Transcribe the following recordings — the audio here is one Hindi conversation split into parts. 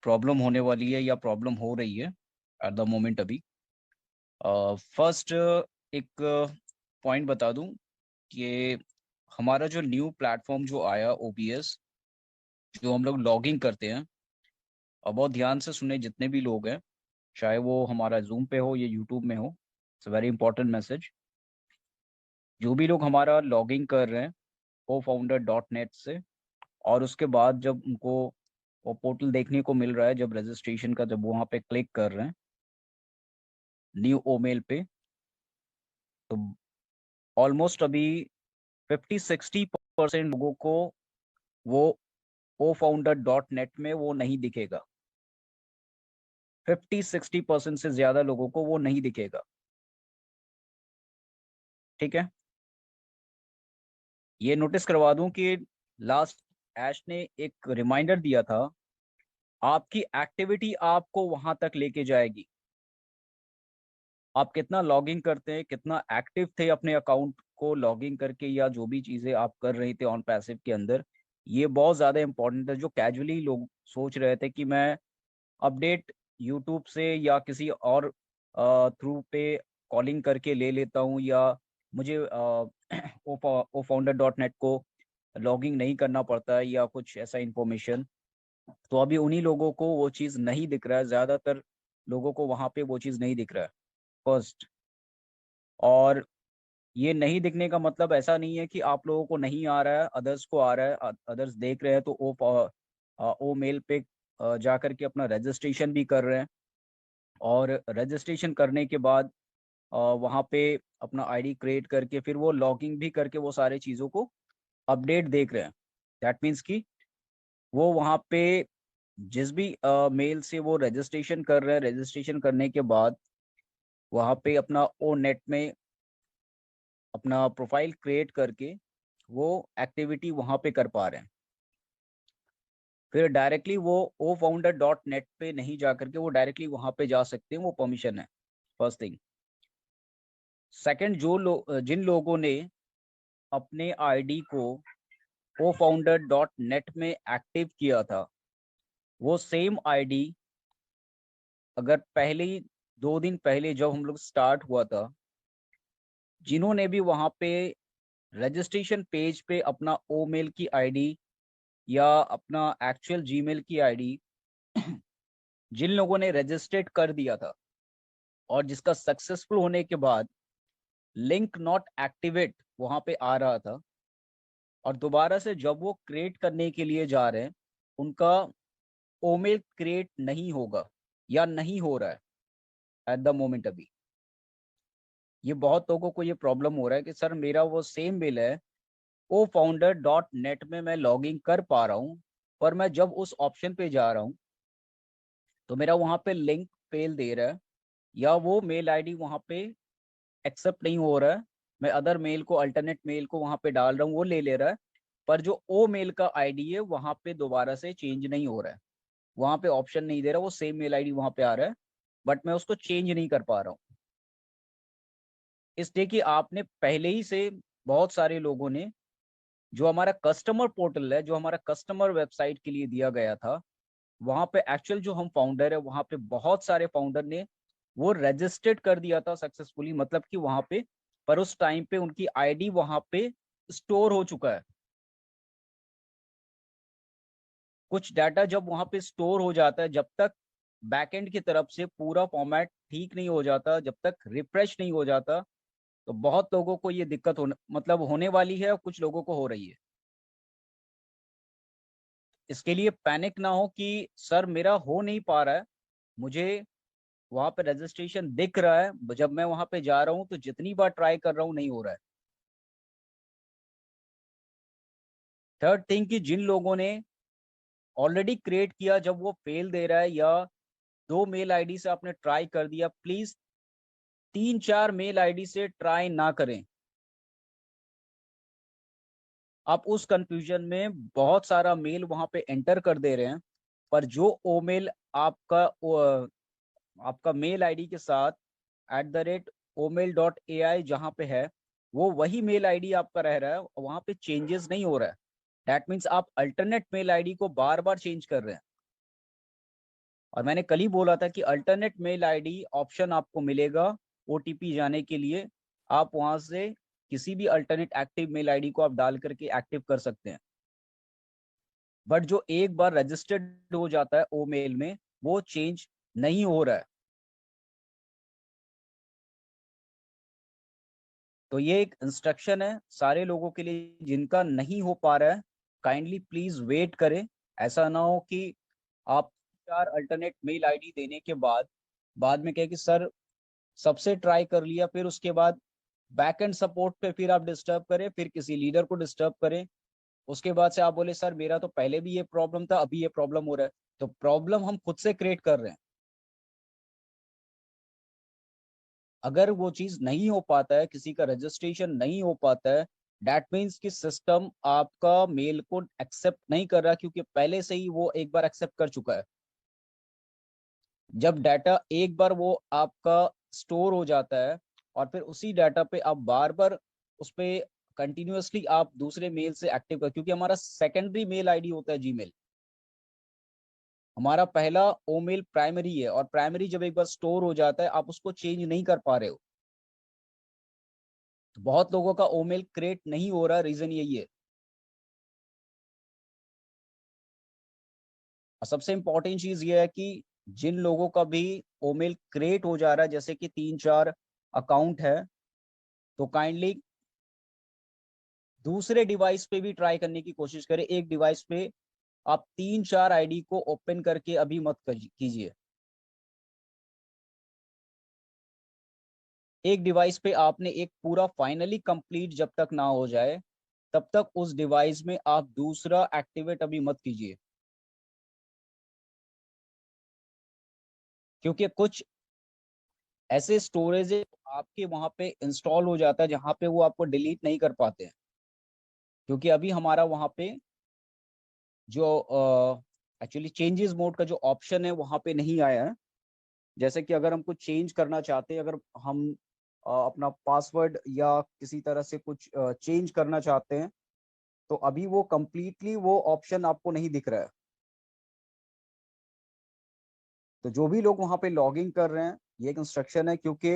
प्रॉब्लम होने वाली है या प्रॉब्लम हो रही है एट द मोमेंट अभी। फर्स्ट एक पॉइंट बता दूं कि हमारा जो न्यू प्लेटफॉर्म जो आया ओबीएस, जो हम लोग लॉगिंग करते हैं, और बहुत ध्यान से सुने जितने भी लोग हैं, चाहे वो हमारा जूम पे हो या यूट्यूब में हो, इट्स वेरी इंपॉर्टेंट मैसेज। जो भी लोग हमारा लॉगिंग कर रहे हैं co-founder.net से, और उसके बाद जब उनको वो पोर्टल देखने को मिल रहा है, जब रजिस्ट्रेशन का जब वहाँ पे क्लिक कर रहे हैं न्यू ओमेल पे, तो ऑलमोस्ट अभी 50-60% लोगों को वो co-founder.net में वो नहीं दिखेगा। 50-60% से ज्यादा लोगों को वो नहीं दिखेगा। ठीक है, ये नोटिस करवा दूं कि लास्ट ऐश ने एक रिमाइंडर दिया था, आपकी एक्टिविटी आपको वहां तक लेके जाएगी। आप कितना लॉगिंग करते हैं, कितना एक्टिव थे अपने अकाउंट को लॉगिंग करके, या जो भी चीजें आप कर रहे थे ऑन पैसिव के अंदर, ये बहुत ज्यादा इंपॉर्टेंट है। जो कैजुअली लोग सोच रहे थे कि मैं अपडेट यूट्यूब से या किसी और थ्रू पे कॉलिंग करके ले लेता हूँ, या मुझे ओ फाउंडर डॉट नेट को लॉगिंग नहीं करना पड़ता है या कुछ ऐसा इंफॉर्मेशन, तो अभी उन्हीं लोगों को वो चीज़ नहीं दिख रहा है। ज़्यादातर लोगों को वहाँ पे वो चीज़ नहीं दिख रहा है फर्स्ट। और ये नहीं दिखने का मतलब ऐसा नहीं है कि आप लोगों को नहीं आ रहा है, अदर्स को आ रहा है, अदर्स देख रहे हैं तो ओ मेल पे जा करके अपना रजिस्ट्रेशन भी कर रहे हैं, और रजिस्ट्रेशन करने के बाद वहाँ पे अपना आईडी क्रिएट करके फिर वो लॉगिंग भी करके वो सारे चीज़ों को अपडेट देख रहे हैं। दैट मीन्स कि वो वहाँ पे जिस भी मेल से वो रजिस्ट्रेशन कर रहे हैं, रजिस्ट्रेशन करने के बाद वहाँ पे अपना ओ नेट में अपना प्रोफाइल क्रिएट करके वो एक्टिविटी वहाँ पे कर पा रहे हैं। फिर डायरेक्टली वो ओ फाउंडर डॉट नेट पे नहीं जा करके वो डायरेक्टली वहाँ पे जा सकते हैं, वो परमिशन है फर्स्ट थिंग। सेकंड, जिन लोगों ने अपने आईडी को ओ फाउंडर डॉट नेट में एक्टिव किया था, वो सेम आईडी अगर पहले ही 2 दिन पहले जब हम लोग स्टार्ट हुआ था, जिन्होंने भी वहां पे रजिस्ट्रेशन पेज पे अपना ओ मेल की आईडी या अपना एक्चुअल जीमेल की आईडी जिन लोगों ने रजिस्ट्रेट कर दिया था, और जिसका सक्सेसफुल होने के बाद लिंक नॉट एक्टिवेट वहां पे आ रहा था, और दोबारा से जब वो क्रिएट करने के लिए जा रहे हैं, उनका ओ मेल क्रिएट नहीं होगा या नहीं हो रहा है एट द मोमेंट अभी। ये बहुत लोगों को ये प्रॉब्लम हो रहा है कि सर मेरा वो सेम मेल है, ओ फाउंडर डॉट नेट में मैं लॉगिंग कर पा रहा हूँ, पर मैं जब उस ऑप्शन पे जा रहा हूँ तो मेरा वहां पे लिंक फेल दे रहा है, या वो मेल आईडी वहां पे एक्सेप्ट नहीं हो रहा है। मैं अदर मेल को, अल्टरनेट मेल को वहां पे डाल रहा हूँ, वो ले ले रहा है, पर जो ओ मेल का आईडी है वहां पे दोबारा से चेंज नहीं हो रहा है। वहां पे ऑप्शन नहीं दे रहा, वो सेम मेल आईडी वहां पे आ रहा है, बट मैं उसको चेंज नहीं कर पा रहा हूँ। इसलिए कि आपने पहले ही से, बहुत सारे लोगों ने, जो हमारा कस्टमर पोर्टल है, जो हमारा कस्टमर वेबसाइट के लिए दिया गया था, वहां पे एक्चुअल जो हम फाउंडर है, वहां पे बहुत सारे फाउंडर ने वो रजिस्टर्ड कर दिया था सक्सेसफुली, मतलब कि वहां पे, पर उस टाइम पे उनकी आईडी वहां पे स्टोर हो चुका है। कुछ डाटा जब वहां पे स्टोर हो जाता है, जब तक बैकएंड की तरफ से पूरा फॉर्मेट ठीक नहीं हो जाता, जब तक रिफ्रेश नहीं हो जाता, तो बहुत लोगों को ये दिक्कत होने वाली है, और कुछ लोगों को हो रही है। इसके लिए पैनिक ना हो कि सर मेरा हो नहीं पा रहा है, मुझे वहां पे रजिस्ट्रेशन दिख रहा है, जब मैं वहां पे जा रहा हूँ तो जितनी बार ट्राई कर रहा हूँ नहीं हो रहा है। थर्ड थिंग कि जिन लोगों ने ऑलरेडी क्रिएट किया, जब वो फेल दे रहा है, या 2 मेल आईडी से आपने ट्राई कर दिया, प्लीज 3-4 मेल आईडी से ट्राई ना करें। आप उस कंफ्यूजन में बहुत सारा मेल वहां पे एंटर कर दे रहे हैं, पर जो ओ मेल आपका मेल आईडी के साथ @omail.ai जहाँ पे है, वो वही मेल आईडी आपका रह रहा है, वहां पे चेंजेस नहीं हो रहा है। दैट मीन्स आप अल्टरनेट मेल आईडी को बार बार चेंज कर रहे हैं। और मैंने कल ही बोला था कि अल्टरनेट मेल आईडी ऑप्शन आपको मिलेगा ओटीपी जाने के लिए। आप वहां से किसी भी अल्टरनेट एक्टिव मेल आईडी को आप डाल करके एक्टिव कर सकते हैं। बट जो एक बार रजिस्टर्ड हो जाता है ओ मेल में, वो चेंज नहीं हो रहा है। तो ये एक इंस्ट्रक्शन है सारे लोगों के लिए जिनका नहीं हो पा रहा है। काइंडली प्लीज वेट करें। ऐसा ना हो कि आप 4 अल्टरनेट मेल आईडी देने के बाद में कहे कि सर सबसे ट्राई कर लिया, फिर उसके बाद बैक एंड सपोर्ट पे फिर आप डिस्टर्ब करें, फिर किसी लीडर को डिस्टर्ब करें। उसके बाद से आप बोले सर मेरा तो पहले भी ये प्रॉब्लम था, अभी ये प्रॉब्लम हो रहा है। तो प्रॉब्लम हम खुद से क्रिएट कर रहे हैं। अगर वो चीज नहीं हो पाता है, किसी का रजिस्ट्रेशन नहीं हो पाता है, दैट मीन्स कि सिस्टम आपका मेल को एक्सेप्ट नहीं कर रहा, क्योंकि पहले से ही वो एक बार एक्सेप्ट कर चुका है। जब डाटा एक बार वो आपका स्टोर हो जाता है और फिर उसी डाटा पे आप बार बार उस पे कंटिन्यूअसली आप दूसरे मेल से एक्टिव कर, क्योंकि हमारा सेकेंडरी मेल आईडी होता है जीमेल। हमारा पहला ओ मेल प्राइमरी है, और प्राइमरी जब एक बार स्टोर हो जाता है आप उसको चेंज नहीं कर पा रहे हो। तो बहुत लोगों का ओ मेल क्रिएट नहीं हो रहा, रीजन यही है। और सबसे इंपॉर्टेंट चीज ये है कि जिन लोगों का भी ओ मेल क्रिएट हो जा रहा है, जैसे कि 3-4 अकाउंट है, तो काइंडली दूसरे डिवाइस पे भी ट्राई करने की कोशिश करें। एक डिवाइस पे आप 3-4 आईडी को ओपन करके अभी मत कीजिए। एक डिवाइस पे आपने एक पूरा फाइनली कंप्लीट जब तक ना हो जाए, तब तक उस डिवाइस में आप दूसरा एक्टिवेट अभी मत कीजिए। क्योंकि कुछ ऐसे स्टोरेज आपके वहां पे इंस्टॉल हो जाता है जहां पे वो आपको डिलीट नहीं कर पाते हैं। क्योंकि अभी हमारा वहां पे जो एक्चुअली चेंजेस मोड का जो ऑप्शन है वहां पे नहीं आया है। जैसे कि अगर हम कुछ चेंज करना चाहते हैं, अगर हम अपना पासवर्ड या किसी तरह से कुछ चेंज करना चाहते हैं, तो अभी वो कंप्लीटली वो ऑप्शन आपको नहीं दिख रहा है। तो जो भी लोग वहां पे लॉगिंग कर रहे हैं, ये एक इंस्ट्रक्शन है, क्योंकि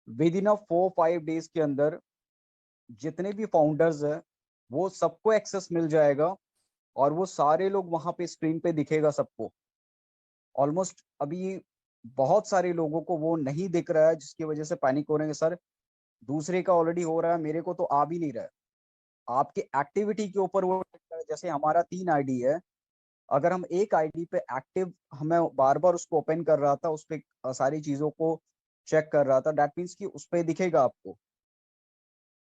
विद इन 4-5 डेज के अंदर जितने भी फाउंडर्स हैं वो सबको एक्सेस मिल जाएगा, और वो सारे लोग वहां पे स्क्रीन पे दिखेगा सबको। ऑलमोस्ट अभी बहुत सारे लोगों को वो नहीं दिख रहा है, जिसकी वजह से पैनिक हो रहे हैं, सर दूसरे का ऑलरेडी हो रहा है, मेरे को तो आ भी नहीं रहा है। आपके एक्टिविटी के ऊपर वो, जैसे हमारा 3 आईडी है, अगर हम एक आईडी पे एक्टिव, हमें बार बार उसको ओपन कर रहा था, उस पर सारी चीजों को चेक कर रहा था, दैट मीन्स कि उस पर दिखेगा आपको।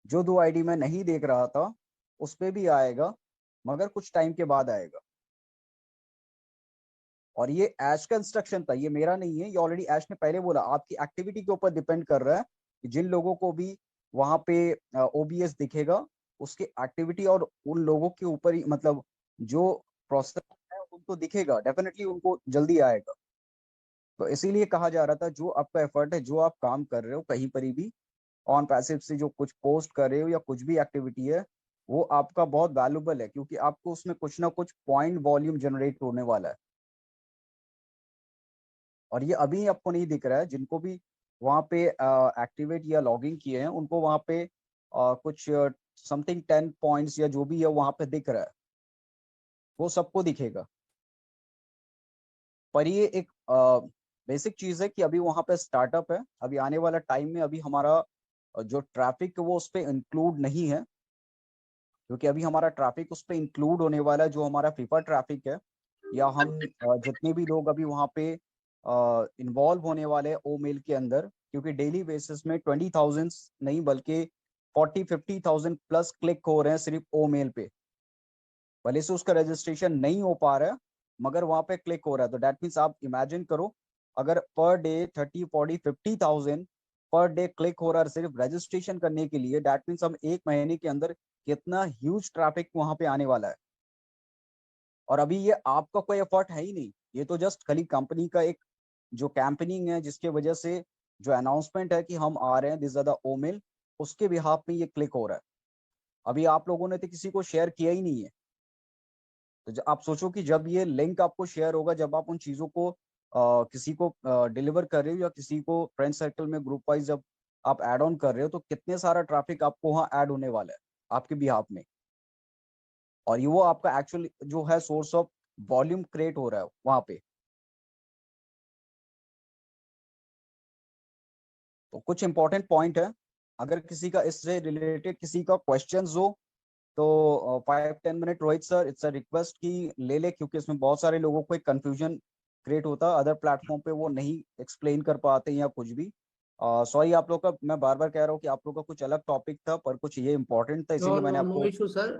जो 2 आईडी में नहीं देख रहा था उस पे भी आएगा, मगर कुछ टाइम के बाद आएगा। और ये ऐश का इंस्ट्रक्शन था, ये मेरा नहीं है, ये ऑलरेडी ऐश ने पहले बोला। आपकी एक्टिविटी के ऊपर डिपेंड कर रहा है कि जिन लोगों को भी वहां पे ओबीएस दिखेगा, उसकी एक्टिविटी, और उन लोगों के ऊपर ही, मतलब जो प्रोसेस है उनको दिखेगा, डेफिनेटली उनको जल्दी आएगा। तो इसीलिए कहा जा रहा था, जो आपका एफर्ट है, जो आप काम कर रहे हो कहीं पर भी ऑन पैसिव से, जो कुछ पोस्ट कर रहे हो या कुछ भी एक्टिविटी है, वो आपका बहुत वैल्यूबल है, क्योंकि आपको उसमें कुछ ना कुछ पॉइंट वॉल्यूम जनरेट होने वाला है। और ये अभी आपको नहीं दिख रहा है। जिनको भी वहाँ पे एक्टिवेट या लॉगिंग किए हैं, उनको वहाँ पे कुछ समथिंग 10 पॉइंट्स या जो भी है वहाँ पे दिख रहा है, वो सबको दिखेगा। पर ये एक बेसिक चीज है कि अभी वहाँ पे स्टार्टअप है, अभी आने वाला टाइम में अभी हमारा जो ट्रैफिक वो उस पर इंक्लूड नहीं है। क्योंकि अभी हमारा ट्रैफिक उस पर इंक्लूड होने वाला है, जो हमारा फीफा ट्रैफिक है, या हम जितने भी लोग अभी वहाँ पे इन्वॉल्व होने वाले हैं ओ मेल के अंदर। क्योंकि डेली बेसिस में 20,000 नहीं बल्कि 40-50,000 प्लस क्लिक हो रहे हैं सिर्फ ओ मेल पे। भले से उसका रजिस्ट्रेशन नहीं हो पा रहा है, मगर वहां पे क्लिक हो रहा है। तो दैट मीन्स आप इमेजिन करो, अगर per day 30-40-50,000 per day click हो रहा है सिर्फ रजिस्ट्रेशन करने के लिए, दैट मीन्स हम एक महीने के अंदर कितना ह्यूज ट्रैफिक वहां पे आने वाला है। और अभी ये आपका कोई एफर्ट है ही नहीं, ये तो जस्ट खाली कंपनी का एक जो कैंपेनिंग है, जिसके वजह से जो अनाउंसमेंट है कि हम आ रहे हैं, दिस ज्यादा ओमेल, उसके बिहाफ में ये क्लिक हो रहा है। अभी आप लोगों ने तो किसी को शेयर किया ही नहीं है। तो आप सोचो कि जब ये लिंक आपको शेयर होगा, जब आप उन चीजों को किसी को डिलीवर कर रहे हो या किसी को फ्रेंड सर्कल में ग्रुप वाइज जब आप ऐड ऑन कर रहे हो, तो कितने सारा ट्रैफिक आपको वहाँ ऐड होने वाला है आपके बिहाफ में, और ये वो आपका एक्चुअली जो है सोर्स ऑफ वॉल्यूम क्रिएट हो रहा है वहां पे। तो कुछ इंपॉर्टेंट पॉइंट है, अगर किसी का इससे रिलेटेड किसी का क्वेश्चंस हो तो 5-10 minute Rohit sir, it's a request कि ले ले, क्योंकि इसमें बहुत सारे लोगों को एक कंफ्यूजन क्रिएट होता है, अदर प्लेटफॉर्म पे वो नहीं एक्सप्लेन कर पाते या कुछ भी। सॉरी आप लोग का, मैं बार बार कह रहा हूँ कि आप लोग का कुछ अलग टॉपिक था पर कुछ ये इंपॉर्टेंट था, नो इसीलिए मैंने नो नो आपको इशू सर।